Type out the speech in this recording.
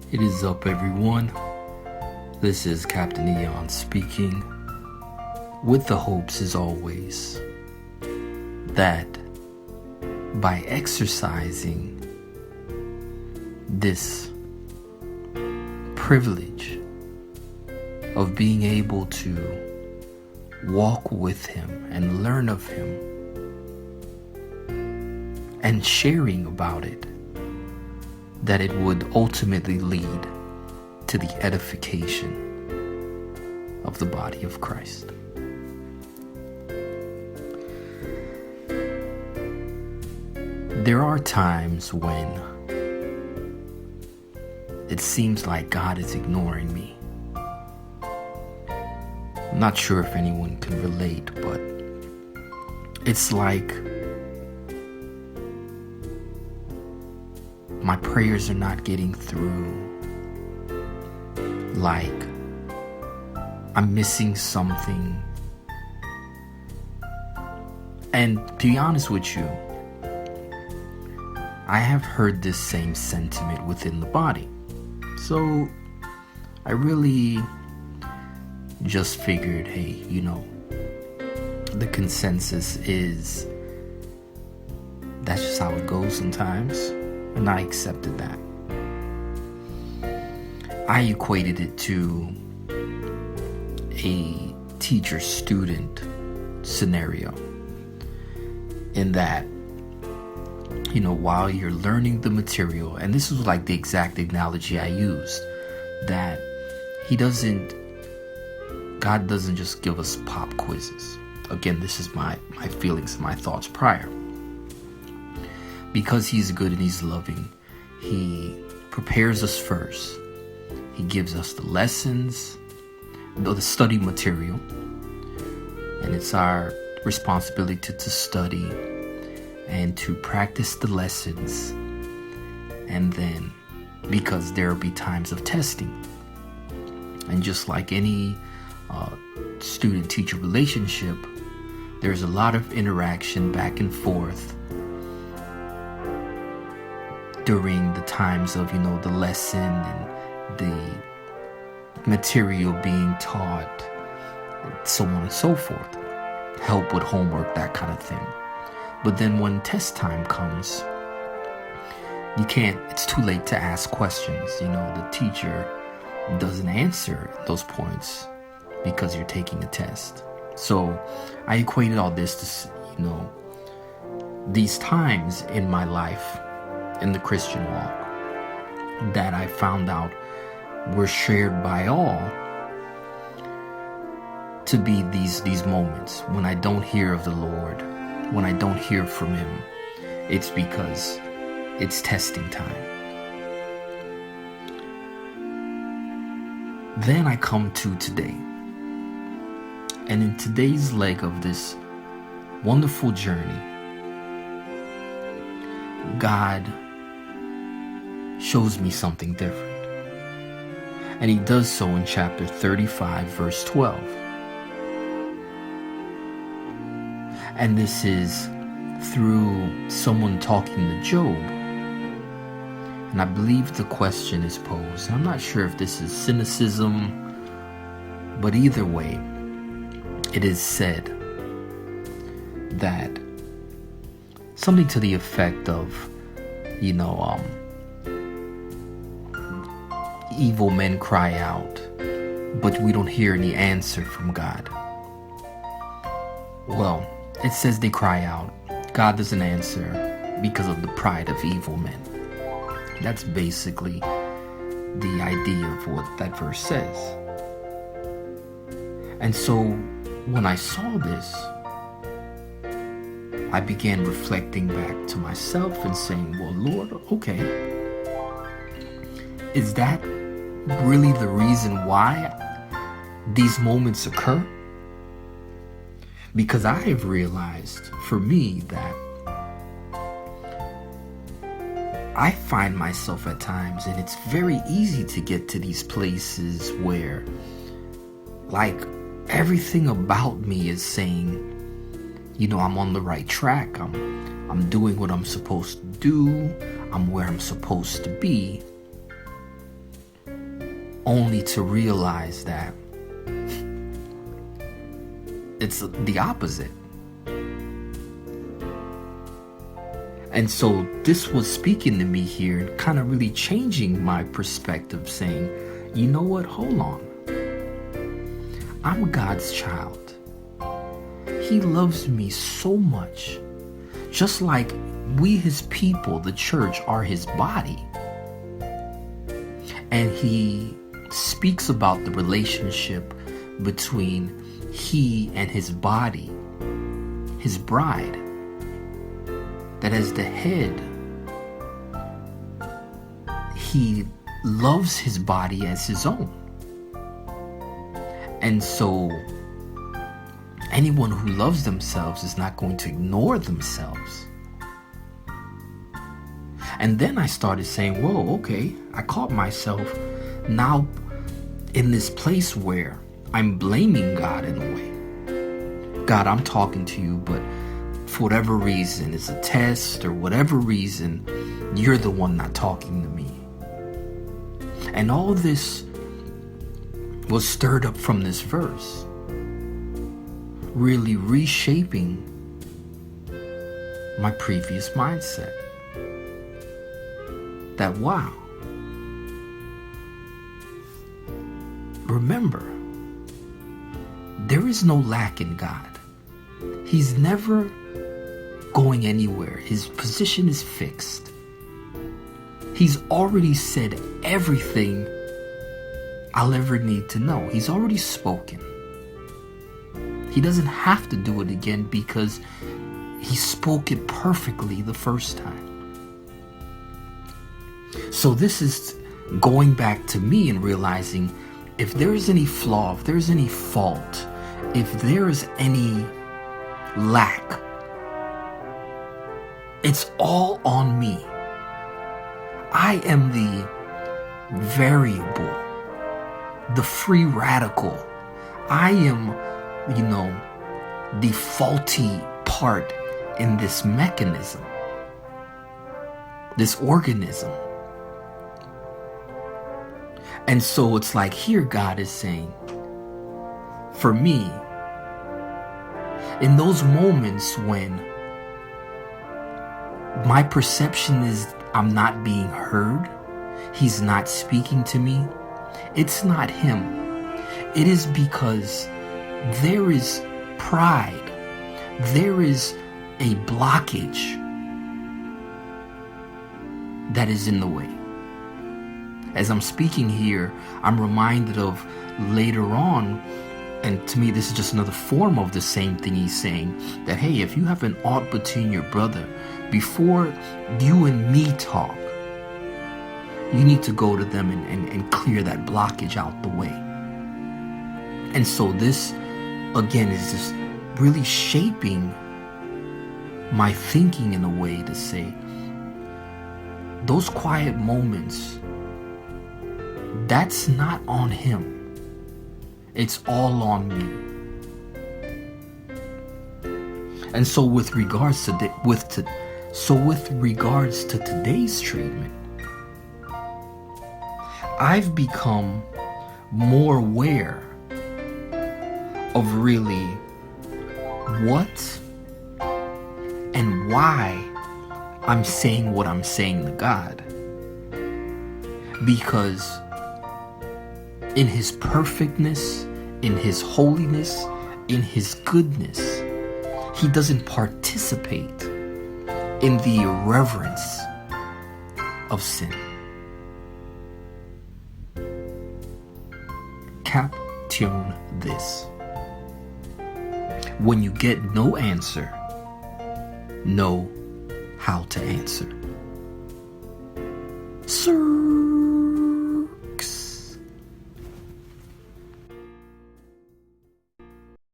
It is up, everyone. This is Captain Eon speaking, with the hopes, as always, that by exercising this privilege of being able to walk with Him and learn of Him and sharing about it, that it would ultimately lead to the edification of the body of Christ. There are times when it seems like God is ignoring me. I'm not sure if anyone can relate, but it's like my prayers are not getting through, like I'm missing something. And to be honest with you, I have heard this same sentiment within the body. So I really just figured, hey, the consensus is that's just how it goes sometimes. And I accepted that. I equated it to a teacher-student scenario, in that, while you're learning the material, and this was like the exact analogy I used, that God doesn't just give us pop quizzes. Again, this is my feelings, my thoughts prior. Because He's good and He's loving, He prepares us first. He gives us the lessons, the study material, and it's our responsibility to study and to practice the lessons. And then, because there will be times of testing, and just like any student-teacher relationship, there's a lot of interaction back and forth during the times of, the lesson and the material being taught, so on and so forth. Help with homework, that kind of thing. But then when test time comes, it's too late to ask questions. The teacher doesn't answer those points because you're taking a test. So I equated all this to, these times in my life, in the Christian walk, that I found out were shared by all, to be these moments when I don't hear of the Lord, when I don't hear from Him. It's because it's testing time. Then I come to today, and in today's leg of this wonderful journey, God shows me something different. And He does so in chapter 35, verse 12. And this is through someone talking to Job. And I believe the question is posed. I'm not sure if this is cynicism, but either way, it is said that something to the effect of, evil men cry out, but we don't hear any answer from God. Well, it says they cry out. God doesn't answer because of the pride of evil men. That's basically the idea of what that verse says. And so when I saw this, I began reflecting back to myself and saying, well, Lord, okay, is that really the reason why these moments occur? Because I have realized, for me, that I find myself at times, and it's very easy to get to these places where, like, everything about me is saying, I'm on the right track. I'm doing what I'm supposed to do. I'm where I'm supposed to be. only to realize that it's the opposite. And so this was speaking to me here and kind of really changing my perspective, saying, you know what, hold on. I'm God's child. He loves me so much. Just like we, his people, the church, are his body. And he speaks about the relationship between he and his body, his bride, that as the head, he loves his body as his own. And so anyone who loves themselves is not going to ignore themselves. And then I started saying, whoa, okay, I caught myself now in this place where I'm blaming God in a way. God, I'm talking to you, but for whatever reason, it's a test or whatever reason, you're the one not talking to me. And all this was stirred up from this verse, really reshaping my previous mindset. That, wow, remember, there is no lack in God. He's never going anywhere. His position is fixed. He's already said everything I'll ever need to know. He's already spoken. He doesn't have to do it again because he spoke it perfectly the first time. So this is going back to me and realizing if there is any flaw, if there's any fault, if there is any lack, it's all on me. I am the variable, the free radical. I am, the faulty part in this mechanism, this organism. And so it's like here God is saying, for me, in those moments when my perception is I'm not being heard, he's not speaking to me, it's not him. It is because there is pride, there is a blockage that is in the way. As I'm speaking here, I'm reminded of later on, and to me this is just another form of the same thing he's saying, that hey, if you have an ought between your brother, before you and me talk, you need to go to them and clear that blockage out the way. And so this, again, is just really shaping my thinking in a way to say, those quiet moments, that's not on him. It's all on me. And so with regards to today's treatment, I've become more aware of really what and why I'm saying what I'm saying to God. Because in his perfectness, in his holiness, in his goodness, he doesn't participate in the irreverence of sin. Tune this. When you get no answer, know how to answer. Sir.